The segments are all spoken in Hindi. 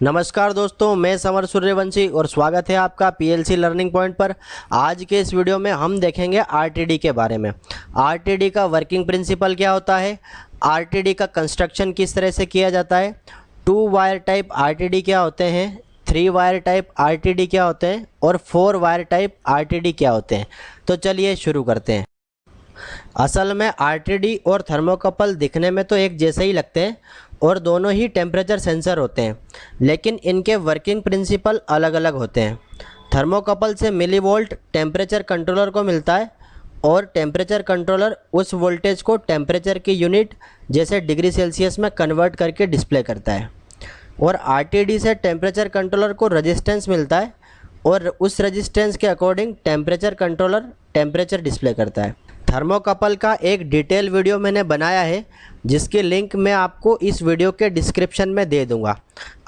नमस्कार दोस्तों, मैं समर सूर्यवंशी और स्वागत है आपका पीएलसी लर्निंग पॉइंट पर। आज के इस वीडियो में हम देखेंगे आरटीडी के बारे में। आरटीडी का वर्किंग प्रिंसिपल क्या होता है, आरटीडी का कंस्ट्रक्शन किस तरह से किया जाता है, 2 वायर टाइप आरटीडी क्या होते हैं, 3 वायर टाइप आरटीडी क्या होते हैं और 4 वायर टाइप आरटीडी क्या होते हैं। तो चलिए शुरू करते हैं। असल में आरटीडी और थर्मोकपल दिखने में तो एक जैसे ही लगते हैं और दोनों ही टेम्परेचर सेंसर होते हैं, लेकिन इनके वर्किंग प्रिंसिपल अलग अलग होते हैं। थर्मोकपल से मिलीवोल्ट टेम्परेचर कंट्रोलर को मिलता है और टेम्परेचर कंट्रोलर उस वोल्टेज को टेम्परेचर की यूनिट जैसे डिग्री सेल्सियस में कन्वर्ट करके डिस्प्ले करता है। और आरटीडी से टेम्परेचर कंट्रोलर को रेजिस्टेंस मिलता है और उस रेजिस्टेंस के according temperature controller temperature display करता है। थर्मोकपल का एक डिटेल वीडियो मैंने बनाया है जिसकी लिंक मैं आपको इस वीडियो के डिस्क्रिप्शन में दे दूंगा।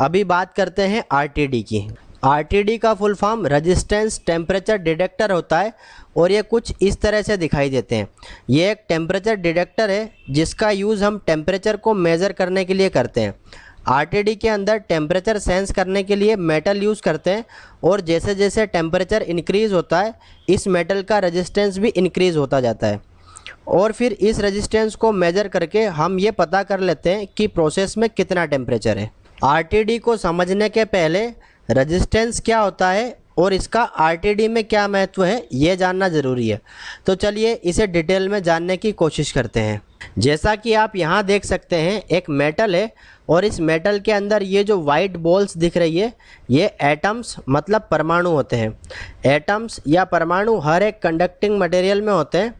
अभी बात करते हैं आरटीडी की। आरटीडी का full form resistance temperature detector होता है और ये कुछ इस तरह से दिखाई देते हैं। ये एक टेम्परेचर डिटेक्टर है जिसका यूज़ हम टेम्परेचर को मेज़र करने के लिए करते हैं। आरटीडी के अंदर टेम्परेचर सेंस करने के लिए मेटल यूज़ करते हैं और जैसे जैसे टेम्परेचर इंक्रीज़ होता है इस मेटल का रेजिस्टेंस भी इंक्रीज़ होता जाता है और फिर इस रेजिस्टेंस को मेज़र करके हम ये पता कर लेते हैं कि प्रोसेस में कितना टेम्परेचर है। आरटीडी को समझने के पहले रेजिस्टेंस क्या होता है और इसका आरटीडी में क्या महत्व है ये जानना ज़रूरी है। तो चलिए इसे डिटेल में जानने की कोशिश करते हैं। जैसा कि आप यहाँ देख सकते हैं एक मेटल है और इस मेटल के अंदर ये जो वाइट बॉल्स दिख रही है ये एटम्स मतलब परमाणु होते हैं। एटम्स या परमाणु हर एक कंडक्टिंग मटेरियल में होते हैं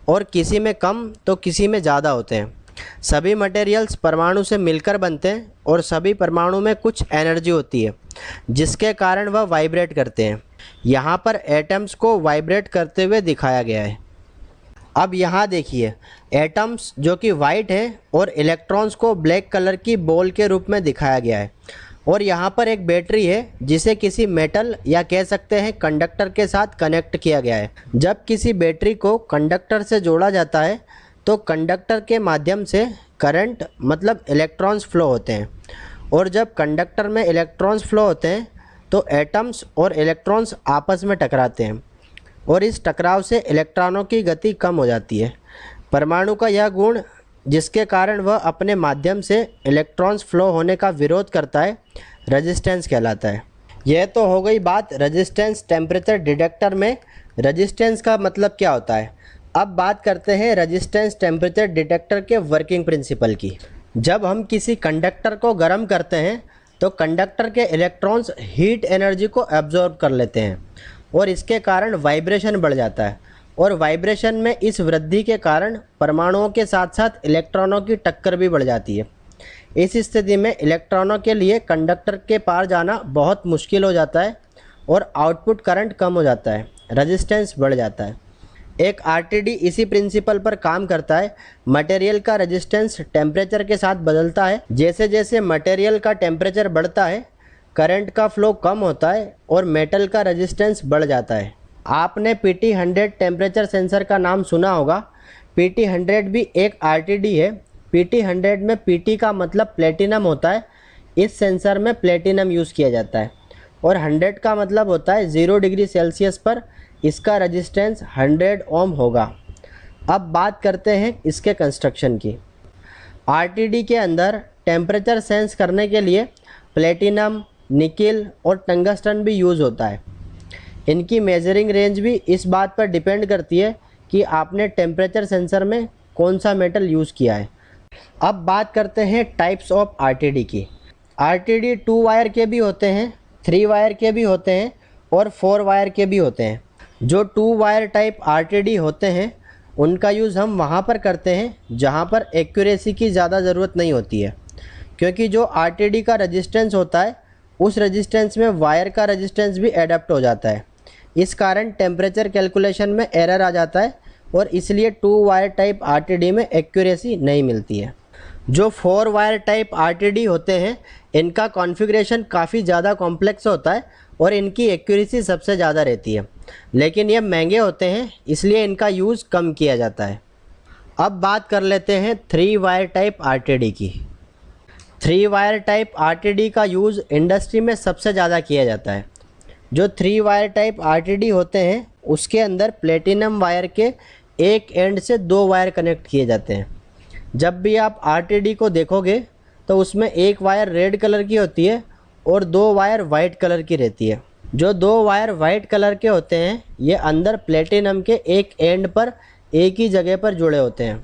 और किसी में कम तो किसी में ज़्यादा होते हैं। सभी मटेरियल्स परमाणु से मिलकर बनते हैं और सभी परमाणु में कुछ एनर्जी होती है जिसके कारण वह वाइब्रेट करते हैं। यहाँ पर एटम्स को वाइब्रेट करते हुए दिखाया गया है। अब यहाँ देखिए एटम्स जो कि वाइट हैं और इलेक्ट्रॉन्स को ब्लैक कलर की बॉल के रूप में दिखाया गया है। और यहाँ पर एक बैटरी है जिसे किसी मेटल या कह सकते हैं कंडक्टर के साथ कनेक्ट किया गया है। जब किसी बैटरी को कंडक्टर से जोड़ा जाता है तो कंडक्टर के माध्यम से करंट मतलब इलेक्ट्रॉन्स फ्लो होते हैं और जब कंडक्टर में इलेक्ट्रॉन्स फ्लो होते हैं तो एटम्स और इलेक्ट्रॉन्स आपस में टकराते हैं और इस टकराव से इलेक्ट्रॉनों की गति कम हो जाती है। परमाणु का यह गुण जिसके कारण वह अपने माध्यम से इलेक्ट्रॉन्स फ्लो होने का विरोध करता है रेजिस्टेंस कहलाता है। यह तो हो गई बात रेजिस्टेंस टेम्परेचर डिटेक्टर में रेजिस्टेंस का मतलब क्या होता है। अब बात करते हैं रेजिस्टेंस टेम्परेचर डिटेक्टर के वर्किंग प्रिंसिपल की। जब हम किसी कंडक्टर को गर्म करते हैं तो कंडक्टर के इलेक्ट्रॉन्स हीट एनर्जी को एब्जॉर्ब कर लेते हैं और इसके कारण वाइब्रेशन बढ़ जाता है और वाइब्रेशन में इस वृद्धि के कारण परमाणुओं के साथ साथ इलेक्ट्रॉनों की टक्कर भी बढ़ जाती है। इस स्थिति में इलेक्ट्रॉनों के लिए कंडक्टर के पार जाना बहुत मुश्किल हो जाता है और आउटपुट करंट कम हो जाता है, रेजिस्टेंस बढ़ जाता है। एक आरटीडी इसी प्रिंसिपल पर काम करता है। मटेरियल का रेजिस्टेंस टेम्परेचर के साथ बदलता है। जैसे जैसे मटेरियल का टेम्परेचर बढ़ता है करंट का फ्लो कम होता है और मेटल का रेजिस्टेंस बढ़ जाता है। आपने PT100 टेम्परेचर सेंसर का नाम सुना होगा। PT100 भी एक आरटीडी है। PT100 में PT का मतलब प्लेटिनम होता है। इस सेंसर में प्लेटिनम यूज़ किया जाता है और 100 का मतलब होता है 0 डिग्री सेल्सियस पर इसका रेजिस्टेंस 100 ओम होगा। अब बात करते हैं इसके कंस्ट्रक्शन की। आरटीडी के अंदर टेम्परेचर सेंस करने के लिए प्लेटिनम, निकिल और टंगस्टन भी यूज़ होता है। इनकी मेजरिंग रेंज भी इस बात पर डिपेंड करती है कि आपने टेम्परेचर सेंसर में कौन सा मेटल यूज़ किया है। अब बात करते हैं टाइप्स ऑफ आरटीडी की। आरटीडी 2 वायर के भी होते हैं, 3 वायर के भी होते हैं और 4 वायर के भी होते हैं। जो 2 वायर टाइप आरटीडी होते हैं उनका यूज़ हम वहाँ पर करते हैं जहाँ पर एक्यूरेसी की ज़्यादा ज़रूरत नहीं होती है, क्योंकि जो आरटीडी का रेजिस्टेंस होता है उस रेजिस्टेंस में वायर का रेजिस्टेंस भी एडप्ट हो जाता है। इस कारण टेम्परेचर कैलकुलेशन में एरर आ जाता है और इसलिए 2 वायर टाइप आरटीडी में एक्यूरेसी नहीं मिलती है। जो 4 वायर टाइप आरटीडी होते हैं इनका कॉन्फ़िगरेशन काफ़ी ज़्यादा कॉम्प्लेक्स होता है और इनकी एक्यूरेसी सबसे ज़्यादा रहती है, लेकिन ये महंगे होते हैं इसलिए इनका यूज़ कम किया जाता है। अब बात कर लेते हैं 3 वायर टाइप आरटीडी की। 3 वायर टाइप आरटीडी का यूज़ इंडस्ट्री में सबसे ज़्यादा किया जाता है। जो 3 वायर टाइप आरटीडी होते हैं उसके अंदर प्लेटिनम वायर के एक एंड से 2 वायर कनेक्ट किए जाते हैं। जब भी आप आरटीडी को देखोगे तो उसमें एक वायर रेड कलर की होती है और 2 वायर वाइट कलर की रहती है। जो 2 वायर वाइट कलर के होते हैं ये अंदर प्लेटिनम के एक एंड पर एक ही जगह पर जुड़े होते हैं।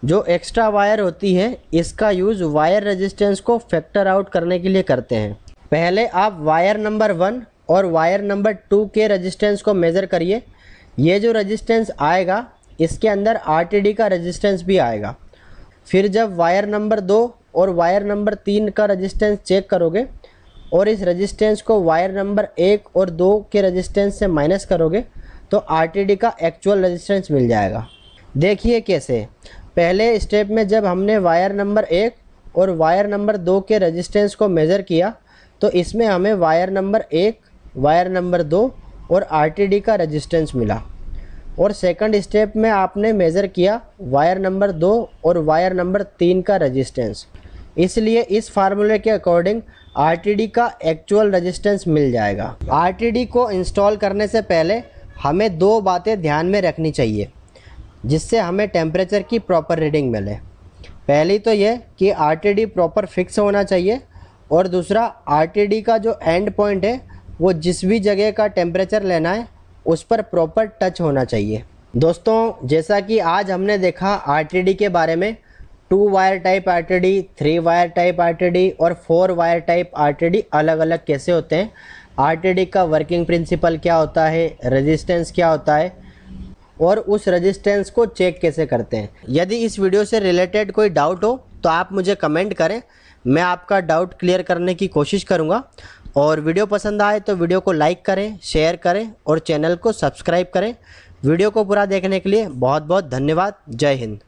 जो एक्स्ट्रा वायर होती है इसका यूज़ वायर रेजिस्टेंस को फैक्टर आउट करने के लिए करते हैं। पहले आप वायर नंबर 1 और वायर नंबर 2 के रेजिस्टेंस को मेज़र करिए। ये जो रेजिस्टेंस आएगा इसके अंदर आरटीडी का रेजिस्टेंस भी आएगा। फिर जब वायर नंबर 2 और वायर नंबर 3 का रेजिस्टेंस चेक करोगे और इस रेजिस्टेंस को वायर नंबर 1 और 2 के रेजिस्टेंस से माइनस करोगे तो आरटीडी का एक्चुअल रेजिस्टेंस मिल जाएगा। देखिए कैसे। पहले स्टेप में जब हमने वायर नंबर 1 और वायर नंबर 2 के रेजिस्टेंस को मेज़र किया तो इसमें हमें वायर नंबर 1, वायर नंबर 2 और आरटीडी का रेजिस्टेंस मिला। और सेकंड स्टेप में आपने मेज़र किया वायर नंबर 2 और वायर नंबर 3 का रेजिस्टेंस। इसलिए इस फार्मूले के अकॉर्डिंग आरटीडी का एक्चुअल रेजिस्टेंस मिल जाएगा। आरटीडी को इंस्टॉल करने से पहले हमें 2 बातें ध्यान में रखनी चाहिए जिससे हमें टेम्परेचर की प्रॉपर रीडिंग मिले। पहली तो ये कि आरटीडी प्रॉपर फिक्स होना चाहिए और दूसरा आरटीडी का जो एंड पॉइंट है वो जिस भी जगह का टेम्परेचर लेना है उस पर प्रॉपर टच होना चाहिए। दोस्तों जैसा कि आज हमने देखा आरटीडी के बारे में, 2 wire type RTD, 3 wire type RTD और 4 वायर टाइप आरटीडी अलग अलग कैसे होते हैं, आरटीडी का वर्किंग प्रिंसिपल क्या होता है, रेजिस्टेंस क्या होता है और उस रेजिस्टेंस को चेक कैसे करते हैं। यदि इस वीडियो से रिलेटेड कोई डाउट हो तो आप मुझे कमेंट करें, मैं आपका डाउट क्लियर करने की कोशिश करूंगा। और वीडियो पसंद आए तो वीडियो को लाइक करें, शेयर करें और चैनल को सब्सक्राइब करें। वीडियो को पूरा देखने के लिए बहुत बहुत धन्यवाद। जय हिंद।